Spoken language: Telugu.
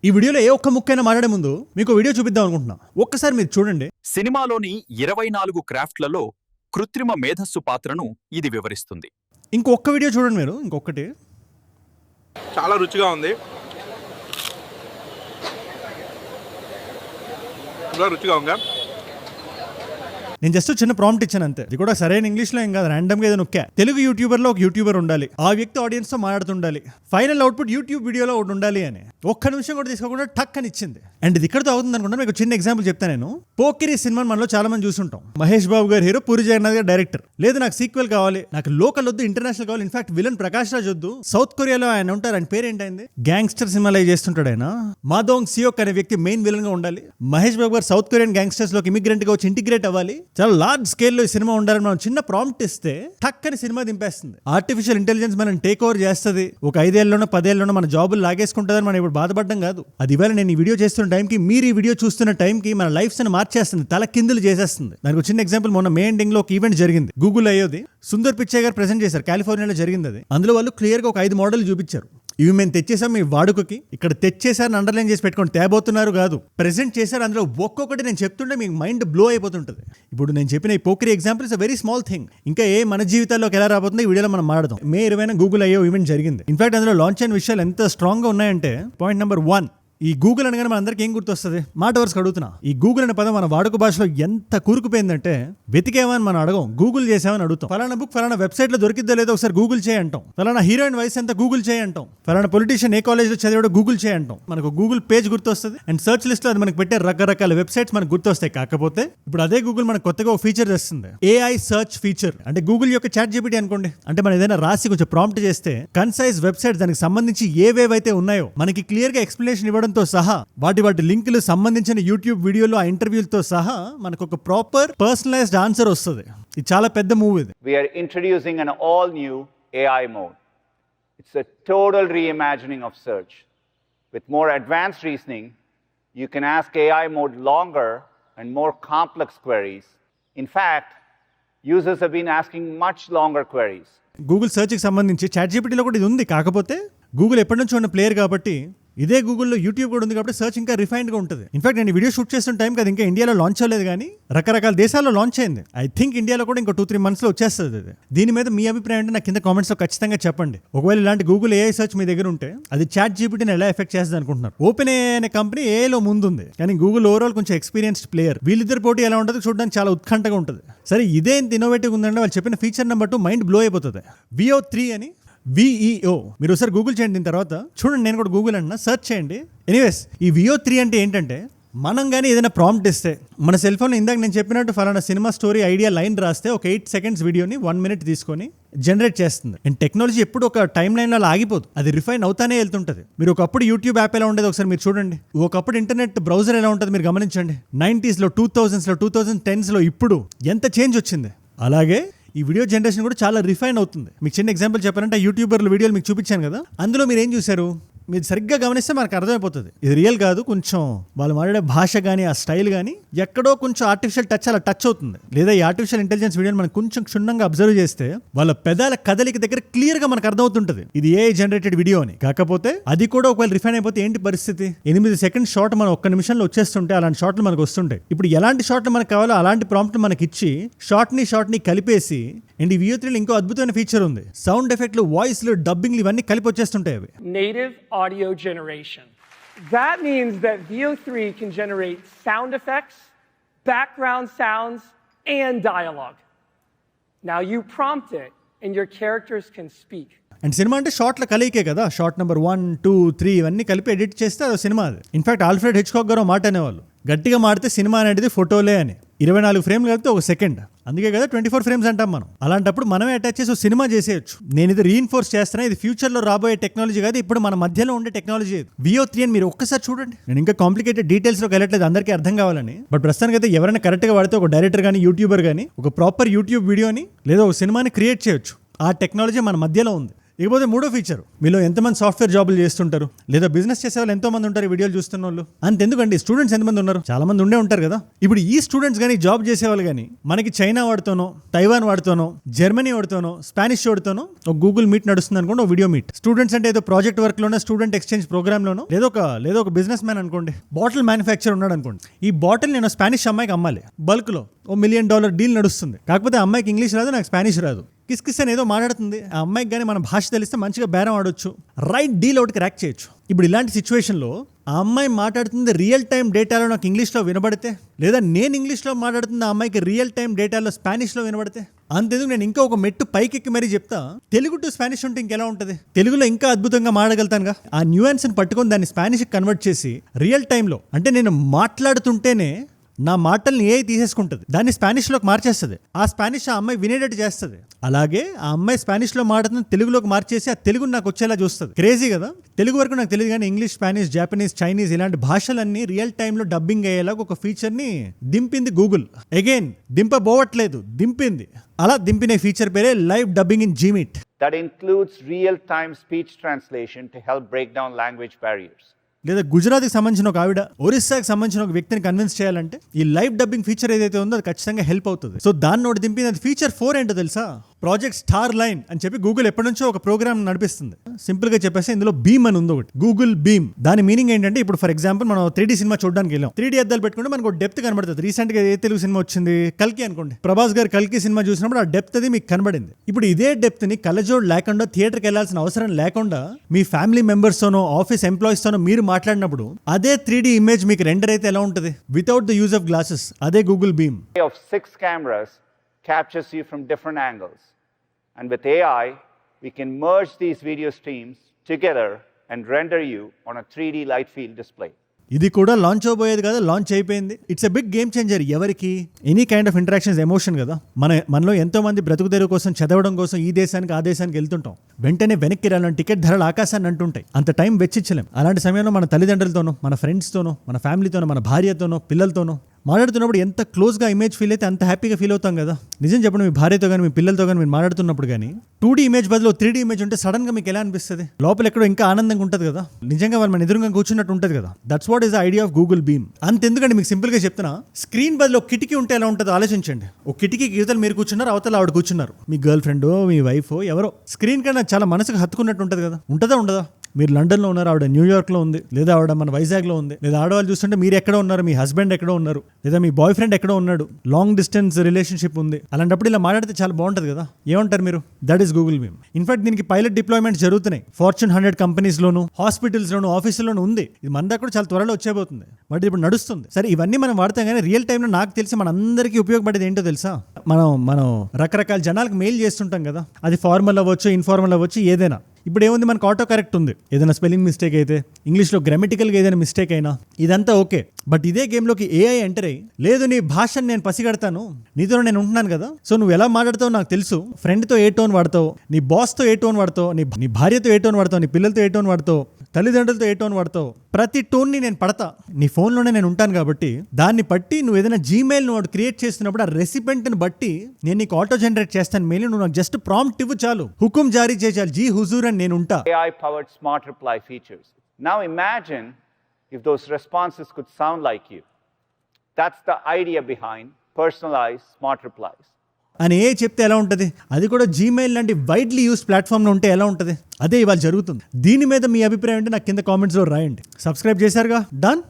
ఈ వీడియోలో ఏ ఒక్క ముక్కైనా మాట్లాడే ముందు మీకు వీడియో చూపిద్దాం అనుకుంటున్నా. ఒక్కసారి మీరు చూడండి. సినిమాలోని 24 క్రాఫ్ట్లలో కృత్రిమ మేధస్సు పాత్రను ఇది వివరిస్తుంది. ఇంకొక వీడియో చూడండి మీరు. ఇంకొకటి చాలా రుచిగా ఉంది. చాలా రుచిగా ఉందా? నేను జస్ట్ చిన్న ప్రాంప్ట్ ఇచ్చాను అంతే. ఇది కూడా సరైన ఇంగ్లీష్లో ఏం కాదు, ర్యాండమ్ గా ఏదో నొక్కా. తెలుగు యూట్యూబర్లో ఒక యూట్యూబర్ ఉండాలి, ఆ వ్యక్తి ఆడియన్స్ తో మాట్లాడుతుండాలి, ఫైనల్ అవుట్పుట్ యూట్యూబ్ వీడియోలో ఒకటి ఉండాలి అని ఒక్క నిమిషం కూడా తీసుకోకుండా టక్ అని ఇచ్చింది. అండ్ ఇది ఇక్కడతో అవుతుంది అనుకుంటా. మీకు చిన్న ఎగ్జాంపుల్ చెప్తాను నేను. పోకిరి సినిమాని మనలో చాలా మంది చూసుంటాం. మహేష్ బాబు గారు హీరో, పూరి జగన్నాథ్ గారు డైరెక్టర్. లేదు నాకు సీక్వెల్ కావాలి, నాకు లోకల్ వద్దు, ఇంటర్నేషనల్ కావాలి, ఇన్ఫాక్ట్ విలన్ ప్రకాష్ రాజ్ వద్దు. సౌత్ కొరియాలో ఆయన ఉంటారు, ఆయన పేరు ఏంటైంది, గ్యాంగ్స్టర్ సినిమాలో చేస్తుంటాడు ఆయన. మాదోంగ్ సియోక్ అనే వ్యక్తి మెయిన్ విలన్ గా ఉండాలి. మహేష్ బాబు గారు సౌత్ కొరియన్ గ్యాంగ్స్టర్స్ లోకి ఇమిగ్రెంట్ గా వచ్చి ఇంటిగ్రేట్ అవ్వాలి. చాలా లార్జ్ స్కేల్ లో ఈ సినిమా ఉండాలని మనం చిన్న ప్రాంప్ట్ ఇస్తే టక్ అని సినిమా దింపేస్తుంది. ఆర్టిఫిషియల్ ఇంటెలిజెన్స్ మనం టేక్ ఓవర్ చేస్తుంది. ఒక 5 ఏళ్లలోనో 10 ఏళ్లలోనో మన జాబులు లాగేసుకుంటుందని మనం ఇప్పుడు బాధపడడం కాదు. అది ఇవాళ నేను ఈ వీడియో చేస్తున్న టైంకి, మీరు ఈ వీడియో చూస్తున్న టైంకి మన లైఫ్స్ ని మార్చేస్తుంది, తల కిందులు చేసేస్తుంది. దానికి చిన్న ఎగ్జాంపుల్, మొన్న మే ఎండింగ్ లో ఒక ఈవెంట్ జరిగింది గూగుల్ ఐఓది. సుందర్ పిచ్చే గారు ప్రెజెంట్ చేశారు, కాలిఫోర్నియాలో జరిగింది అది. అందులో వాళ్ళు క్లియర్ గా ఒక 5 మోడల్ చూపించారు. ఇవి మేము తెచ్చేసాం మీ వాడుకకి, ఇక్కడ తెచ్చేసారని అండర్లైన్ చేసి పెట్టుకోండి, తేబోతున్నారు కాదు, ప్రెజెంట్ చేశారు. అందులో ఒక్కొక్కటి నేను చెప్తుంటే మీకు మైండ్ బ్లో అయిపోతుంటుంది. ఇప్పుడు నేను చెప్పిన ఈ పోకరీ example is a very small thing. ఇంకా మన జీవితాల్లోకి ఎలా రాబోతుందో ఈ వీడియోలో మనం మాట్లాడదాం. మే 20 గూగుల్ ఐఓ ఈవెంట్ జరిగింది. ఇన్ఫాక్ట్ అందులో లాంచ్ అయిన విషయాలు ఎంత స్ట్రాంగ్ గా ఉన్నాయంటే, పాయింట్ నెంబర్ 1, ఈ గూగుల్ అనగానే మన అందరికి ఏం గుర్తొస్తుంది? మాట వరుసకు అడుగుతున్నా. ఈ గూగుల్ అనే పదం మన వాడుక భాషలో ఎంత కూరుకుపోయిందంటే, వెతికేమని మనం అడగం, గూగుల్ చేసామని అడుగుతాం. ఫలానా బుక్ ఫలానా వెబ్సైట్ లో దొరికిద్దో లేదో ఒకసారి గూగుల్ చేయి అంటాం. ఫలానా హీరోయిన్ వయసు ఎంత గూగుల్ చేయి అంటాం. ఫలానా పొలిటీషియన్ ఏ కాలేజ్ లో చదివాడో గూగుల్ చేయి అంటాం. మనకు గూగుల్ పేజ్ గుర్తొస్తుంది, అండ్ సర్చ్ లిస్ట్ లో అది మనకు పెట్టే రకరకాల వెబ్సైట్స్ మనకు గుర్తొస్తాయి. కాకపోతే ఇప్పుడు అదే గూగుల్ మనకు కొత్తగా ఒక ఫీచర్ తెస్తుంది, AI సర్చ్ ఫీచర్. అంటే గూగుల్ యొక్క చాట్ జీపీటీ అనుకోండి. అంటే మనం ఏదైనా రాసి కొంచెం ప్రాంప్ట్ చేస్తే కన్సైజ్ వెబ్సైట్స్ దానికి సంబంధించి ఏవేవైతే ఉన్నాయో మనకి క్లియర్ గా ఎక్స్ప్లెనేషన్ ఇవ్వడంతో సహా, వాటి లింకులు సంబంధించిన యూట్యూబ్ వీడియోలు, ఆ ఇంటర్వ్యూలతో సహా మనకు ఒక ప్రాపర్ పర్సనలైజ్డ్ ఆన్సర్ వస్తుంది. ఇది చాలా పెద్ద మూవ్ ఇది. We are introducing an all new AI mode. It's a total reimagining of search. With more advanced reasoning, you can ask AI mode longer and more complex queries. In fact, users have been asking much longer queries. Google search కి సంబంధించి చాట్ జీపీటీలో కూడా ఇది ఉంది. కాకపోతే గూగుల్ ఎప్పటి నుంచో ఉన్న ప్లేయర్ కాబట్టి, ఇదే గూగుల్లో యూట్యూబ్ కూడా ఉంది కాబట్టి సెర్చ్ ఇంకా రిఫైన్డ్ గా ఉంటుంది. ఇన్ఫాక్ట్ నేను వీడియో షూట్ చేస్తున్న టైం కదా, ఇంకా ఇండియాలో లాంచ్ అవ్వలేదు, కానీ రకరకాల దేశాల్లో లాంచ్ అయింది. ఐ థింక్ ఇండియాలో కూడా ఇంకో 2-3 months లో వచ్చేస్తుంది అది. దీని మీద మీ అభిప్రాయం అంటే నాకు కింద కామెంట్స్ లో ఖచ్చితంగా చెప్పండి. ఒకవేళ ఇలాంటి గూగుల్ AI సెర్చ్ మీ దగ్గర ఉంటే అది చాట్ జీపీటీని ఎలా ఎఫెక్ట్ చేస్తుంది అనుకుంటున్నారు? ఓపెన్ AI అనే కంపెనీ ఏఐలో ముందుంది, కానీ గూగుల్ ఓవరాల్ కొంచెం ఎక్స్పీరియన్స్డ్ ప్లేయర్. వీళ్ళిద్దరు పోటీ ఎలా ఉంటుంది చూడడానికి చాలా ఉత్కంఠగా ఉంటుంది. సరే, ఇదే ఇన్నోవేటివ్ ఉందంటే వాళ్ళు చెప్పిన ఫీచర్ నెంబర్ 2 మైండ్ బ్లో అయిపోతుంది. VO 3 అని, VEO. మీరు ఒకసారి గూగుల్ చేయండి, దీని తర్వాత చూడండి, నేను కూడా గూగుల్ అంటున్నా, సెర్చ్ చేయండి. ఎనీవేస్, ఈ VO 3 అంటే ఏంటంటే, మనం కానీ ఏదైనా ప్రాంప్ట్ ఇస్తే మన సెల్ ఫోన్ ఇందాక నేను చెప్పినట్టు ఫలానా సినిమా స్టోరీ ఐడియా లైన్ రాస్తే ఒక 8 seconds వీడియోని 1 minute తీసుకొని జనరేట్ చేస్తుంది. అండ్ టెక్నాలజీ ఎప్పుడు ఒక టైం లైన్లో ఆగిపోదు, అది రిఫైన్ అవుతానే వెళ్తుంటుంది. మీరు ఒకప్పుడు యూట్యూబ్ యాప్ ఎలా ఉండేది ఒకసారి మీరు చూడండి, ఒకప్పుడు ఇంటర్నెట్ బ్రౌజర్ ఎలా ఉంటుంది మీరు గమనించండి. 90s లో, 2000s లో, 2010s లో ఇప్పుడు ఎంత చేంజ్ వచ్చింది. అలాగే ఈ వీడియో జనరేషన్ కూడా చాలా రిఫైన్ అవుతుంది. మీకు చిన్న ఎగ్జాంపుల్ చెప్పాలంటే, యూట్యూబర్ల వీడియోలు మీకు చూపించాను కదా, అందులో మీరు ఏం చూశారు? మీరు సరిగ్గా గమనిస్తే మనకు అర్థమైపోతుంది ఇది రియల్ కాదు. కొంచెం వాళ్ళు మాట్లాడే భాష కానీ, ఆ స్టైల్ కానీ ఎక్కడో కొంచెం ఆర్టిఫిషియల్ టచ్ అలా టచ్ అవుతుంది. లేదా ఈ ఆర్టిఫిషియల్ ఇంటెలిజెన్స్ వీడియోని మనం కొంచెం క్షుణ్ణంగా అబ్జర్వ్ చేస్తే వాళ్ళ పెదాల కదలిక దగ్గర క్లియర్ గా మనకు అర్థమవుతుంటుంది ఇది AI జనరేటెడ్ వీడియో అని. కాకపోతే అది కూడా ఒకవేళ రిఫైన్ అయిపోతే ఏంటి పరిస్థితి? 8 seconds షార్ట్ మనం 1 నిమిషంలో వచ్చేస్తుంటే అలాంటి షార్ట్లు మనకు వస్తుంటాయి. ఇప్పుడు ఎలాంటి షార్ట్లు మనకు కావాలో అలాంటి ప్రాంప్ట్ మనకి ఇచ్చి షార్ట్ ని కలిపేసి, అండ్ ఈ VO 3 ఇంకో అద్భుతమైన ఫీచర్ ఉంది, సౌండ్ ఎఫెక్ట్లు, వాయిస్లు, డబ్బింగ్లు ఇవన్నీ కలిపి వచ్చేస్తుంటాయి అవి. Native audio generation. That means that VO 3 can generate sound effects, background sounds, and dialogue. Now you prompt it and your characters can speak. And cinema అంటే షార్ట్ల కలికే కదా, షార్ట్ నెంబర్ 1, 2, 3 ఇవన్నీ కలిపి ఎడిట్ చేస్తే అదో సినిమా అది. ఇన్ఫాక్ట్ ఆల్ఫ్రెడ్ హిచ్కాక్ గారు మాట అనేవాళ్ళు, గట్టిగా మాడితే సినిమా అనేది ఫోటోలే అని. 24 ఫ్రేమ్లు కలిపితే 1 సెకండ్, అందుకే కదా 24 frames అంటాం మనం. అలాంటప్పుడు మనమే అటాచ్ చేసి సినిమా చేసేయచ్చు. నేను ఇది రీఇన్ఫోర్స్ చేస్తున్నా, ఇది ఫ్యూచర్ లో రాబోయే టెక్నాలజీ కాదు, ఇప్పుడు మన మధ్యలో ఉండే టెక్నాలజీ. VO 3 అని మీరు ఒక్కసారి చూడండి. నేను ఇంకా కాంప్లికేటెడ్ డీటెయిల్స్ లోకి వెళ్ళట్లేదు, అందరికీ అర్థం కావాలని. బట్ ప్రస్తుతానికి అయితే ఎవరైనా కరెక్ట్ గా వాడితే ఒక డైరెక్టర్ కానీ, యూట్యూబర్ కానీ ఒక ప్రాపర్ యూట్యూబ్ వీడియోని లేదా ఒక సినిమాని క్రియేట్ చేయొచ్చు. ఆ టెక్నాలజీ మన మధ్యలో ఉంది. ఇకపోతే మూడో ఫీచర్, మీలో ఎంతమంది సాఫ్ట్వేర్ జాబులు చేస్తుంటారు లేదా బిజినెస్ చేసే వాళ్ళు ఎంతో మంది ఉంటారు ఈ వీడియోలు చూస్తున్న వాళ్ళు. అంతెందుకండి స్టూడెంట్స్ ఎంతమంది ఉన్నారు, చాలా మంది ఉండే ఉంటారు కదా. ఇప్పుడు ఈ స్టూడెంట్స్ కానీ జాబ్ చేసేవాళ్ళు కానీ మనకి చైనా వాడుతానో, తైవాన్ వాడుతానో, జర్మనీ వాడుతానో, స్పానిష్ వాడుతానో ఒక గూగుల్ మీట్ నడుస్తుంది అనుకోండి, ఒక వీడియో మీట్. స్టూడెంట్స్ అంటే ఏదో ప్రాజెక్ట్ వర్క్ లోనే, స్టూడెంట్ ఎక్స్చేంజ్ ప్రోగ్రామ్ లోనో, లేదో ఒక బిజినెస్ మ్యాన్ అనుకోండి, బాటిల్ మ్యానుఫ్యాక్చర్ ఉన్నాడు అనుకోండి. ఈ బాటిల్ నేను స్పానిష్ అమ్మాయికి అమ్మాలి, బల్క్ లో $1 మిలియన్ డీల్ నడుస్తుంది. కాకపోతే ఆ అమ్మాయికి ఇంగ్లీష్ రాదు, నాకు స్పానిష్ రాదు. కిస్ అని ఏదో మాట్లాడుతుంది. ఆ అమ్మాయికి కానీ మన భాష తెలిస్తే మంచిగా బేరం ఆడొచ్చు, రైట్ డీల్ ఒకటి క్రాక్ చేయొచ్చు. ఇప్పుడు ఇలాంటి సిచ్యువేషన్లో ఆ అమ్మాయి మాట్లాడుతుంది రియల్ టైం డేటాలో నాకు ఇంగ్లీష్లో వినబడితే, లేదా నేను ఇంగ్లీష్లో మాట్లాడుతుంది ఆ అమ్మాయికి రియల్ టైం డేటాలో స్పానిష్లో వినబడితే, అంతేందుకు నేను ఇంకా ఒక మెట్టు పైకెక్కి మరీ చెప్తా, తెలుగు టు స్పానిష్ ఉంటే ఇంకెలా ఉంటుంది, తెలుగులో ఇంకా అద్భుతంగా మాట్లాడగలుగుతానుగా. ఆ న్యూయాన్స్ని పట్టుకొని దాన్ని స్పానిష్కి కన్వర్ట్ చేసి రియల్ టైంలో, అంటే నేను మాట్లాడుతుంటేనే నా మాటల్ని ఏ తీసేసుకుంటుంది, దాన్ని స్పానిష్లోకి మార్చేస్తుంది. ఆ స్పానిష్ ఆ అమ్మాయి వినేటట్టు చేస్తుంది. అలాగే ఆ అమ్మాయి స్పానిష్లో మాట్లాడుతున్న తెలుగులోకి మార్చేసి ఆ తెలుగుని నాకు వచ్చేలా చూస్తుంది. క్రేజీ కదా. తెలుగు వరకు నాకు తెలియదు కానీ ఇంగ్లీష్, స్పానిష్, జాపనీస్, చైనీస్ ఇలాంటి భాషలన్నీ రియల్ టైంలో డబ్బింగ్ అయ్యేలాగా ఒక ఫీచర్ని దింపింది గూగుల్. అగైన్ దింపబోవట్లేదు, దింపింది. అలా దింపిన ఫీచర్ పేరే live dubbing in G Meet. That includes real-time speech translation to help break down language barriers. లేదా గుజరాత్కి సంబంధించిన ఒక ఆవిడ ఒరిస్సాకి సంబంధించిన ఒక వ్యక్తిని కన్విన్స్ చేయాలంటే ఈ లైవ్ డబ్బింగ్ ఫీచర్ ఏదైతే ఉందో అది ఖచ్చితంగా హెల్ప్ అవుతుంది. సో దాన్ని ఒకటి దింపింది. అది ఫీచర్ 4 ఏంటో తెలుసా, ప్రాజెక్ట్ స్టార్ లైన్ అని చెప్పి గూగుల్ ఎప్పటి నుంచో ఒక ప్రోగ్రామ్ నడిపిస్తుంది. సింపుల్ గా చెప్పేసి ఇందులో బీమ్ అని ఉంది ఒకటి, గూగుల్ బీమ్. దాని మీనింగ్ ఏంటంటే, ఇప్పుడు ఫర్ ఎగ్జాంపుల్ మనం 3D సినిమా చూడడానికి వెళ్ళాం, 3D అద్దాలు పెట్టుకుంటే మనకు డెప్త్ కనబడుతుంది. రీసెంట్ గా ఏ తెలుగు సినిమా వచ్చింది, కల్కి అనుకోండి, ప్రభాస్ గారు కల్కి సినిమా చూసినప్పుడు ఆ డెప్త్ అది మీకు కనబడింది. ఇప్పుడు ఇదే డెప్త్ ని కళ్ళజోడు లేకుండా, థియేటర్కి వెళ్లాల్సిన అవసరం లేకుండా మీ ఫ్యామిలీ మెంబర్స్ తోనో, ఆఫీస్ ఎంప్లాయీస్ తోనో మీరు మాట్లాడినప్పుడు అదే 3D ఇమేజ్ మీకు రెండర్ అయితే ఎలా ఉంటుంది without the use of glasses. అదే Google beam. Of 6 cameras captures you from different angles, and with AI we can merge these video streams together and render you on a 3D light field display. ఇది కూడా లాంచ్ అవబోయేది కదా, లాంచ్ అయిపోయింది. It's a big game changer. ఎవరికి any kind of interactions, emotion కదా. మనలో ఎంతో మంది బ్రతుకు తెరువు కోసం, చదవడం కోసం ఈ దేశానికి ఆ దేశానికి వెళ్తుంటాం. వెంటనే వెనక్కి రాలని టికెట్ ధరలు ఆకాశాన్ని అంటుంటాయి. అంత టైం వెచ్చించలేం. అలాంటి సమయంలో మన తల్లిదండ్రులతోనో, మన ఫ్రెండ్స్తోనో, మన ఫ్యామిలీతోనో, మన భార్యతోనో, పిల్లలతోనో మాట్లాడుతున్నప్పుడు ఎంత క్లోజ్గా ఇమేజ్ ఫీల్ అయితే అంత హ్యాపీగా ఫీల్ అవుతాం కదా. నిజం చెప్పండి, మీ భార్యతో కానీ మీ పిల్లలతో కానీ మీరు మాట్లాడుతున్నప్పుడు కానీ 2D ఇమేజ్ బదులు 3D ఇమేజ్ ఉంటే సడన్గా మీకు ఎలా అనిపిస్తుంది? లోపల ఎక్కడో ఇంకా ఆనందంగా ఉంటుంది కదా. నిజంగా వాళ్ళు మన ఎదురుగా కూర్చున్నట్టు ఉంటుంది కదా. That's what is the idea of Google Beam. అంతెందుకంటే మీకు సింపుల్గా చెప్తున్నా, స్క్రీన్ బదులు ఒక కిటికీ ఉంటే ఎలా ఉంటుందో ఆలోచించండి. ఒక కిటికీకి యువతలు మీరు కూర్చున్నారు, అవతల ఆవిడ కూర్చున్నారు, మీ గర్ల్ ఫ్రెండో, మీ వైఫో ఎవరో. స్క్రీన్ కన్నా చాలా మనసుకు హత్తుకున్నట్టు ఉంటుంది కదా. ఉంటుందా ఉండదా? మీరు లండన్లో ఉన్నారు, ఆవిడ న్యూయార్క్లో ఉంది, లేదా ఆవిడ మన వైజాగ్లో ఉంది, లేదా ఆడవాళ్ళు చూస్తుంటే మీరు ఎక్కడ ఉన్నారు, మీ హస్బెండ్ ఎక్కడో ఉన్నారు, లేదా మీ బాయ్ ఫ్రెండ్ ఎక్కడో ఉన్నాడు, లాంగ్ డిస్టెన్స్ రిలేషన్షిప్ ఉంది. అలాంటప్పుడు ఇలా మాట్లాడితే చాలా బాగుంటుంది కదా. ఏమంటారు మీరు? That is Google beam. In fact దీనికి పైలట్ డిప్లాయ్మెంట్స్ జరుగుతున్నాయి. Fortune 100 కంపెనీస్లోను, హాస్పిటల్స్లోను, ఆఫీసుల్లోనూ ఉంది. ఇది మన దగ్గర కూడా చాలా త్వరలో వచ్చేబోతుంది. బట్ ఇప్పుడు నడుస్తుంది. సరే, ఇవన్నీ మనం వాడతాం కానీ రియల్ టైంలో నాకు తెలిసి మన అందరికీ ఉపయోగపడేది ఏంటో తెలుసా? మనం రకరకాల జనాలకు మెయిల్ చేస్తుంటాం కదా. అది ఫార్మల్ అవ్వచ్చు, ఇన్ఫార్మల్ అవ్వచ్చు, ఏదైనా. ఇప్పుడు ఏముంది, మనకు ఆటో కరెక్ట్ ఉంది. ఏదైనా స్పెల్లింగ్ మిస్టేక్ అయితే, ఇంగ్లీష్లో గ్రామటికల్గా ఏదైనా మిస్టేక్ అయినా, ఇదంతా ఓకే. బట్ ఇదే గేమ్లోకి ఏఐ ఎంటర్ అయ్యి, లేదు నీ భాషను నేను పసిగడతాను, నీతో నేను ఉంటున్నాను కదా, సో నువ్వు ఎలా మాట్లాడతావు నాకు తెలుసు, ఫ్రెండ్తో ఏ టోన్ వాడతావు, నీ బాస్తో ఏ టోన్ వాడతావు, నీ భార్యతో ఏ టోన్ వాడతావు, నీ పిల్లలతో ఏ టోన్ వాడతావు, తల్లిదండ్రులతో ఏ టోన్ వాడతావు, ప్రతి టోన్ని నేను పడతా. నీ ఫోన్లోనే నేను ఉంటాను కాబట్టి దాన్ని బట్టి నువ్వు ఏదైనా జీమెయిల్ నువ్వు క్రియేట్ చేస్తున్నప్పుడు ఆ రెసిపెంట్ని బట్టి నేను నీకు ఆటో జనరేట్ చేస్తాను మెయిల్. నువ్వు నాకు జస్ట్ ప్రాంప్ట్ ఇవ్వు చాలు, హుకుం జారీ చేయాలి, జీ హుజూర్ అని నేను ఉంటా. AI-powered smart reply features. Now imagine if those responses could sound like you. That's the idea behind personalized smart replies. అని ఏ చెప్తే ఎలా ఉంటుంది? అది కూడా జీమెయిల్ లాంటి వైడ్లీ యూస్ ప్లాట్ఫామ్లో ఉంటే ఎలా ఉంటుంది? అదే ఇవాళ జరుగుతుంది. దీని మీద మీ అభిప్రాయం అంటే నాకు కింద కామెంట్స్లో రాయండి. సబ్స్క్రైబ్ చేశారుగా? డన్.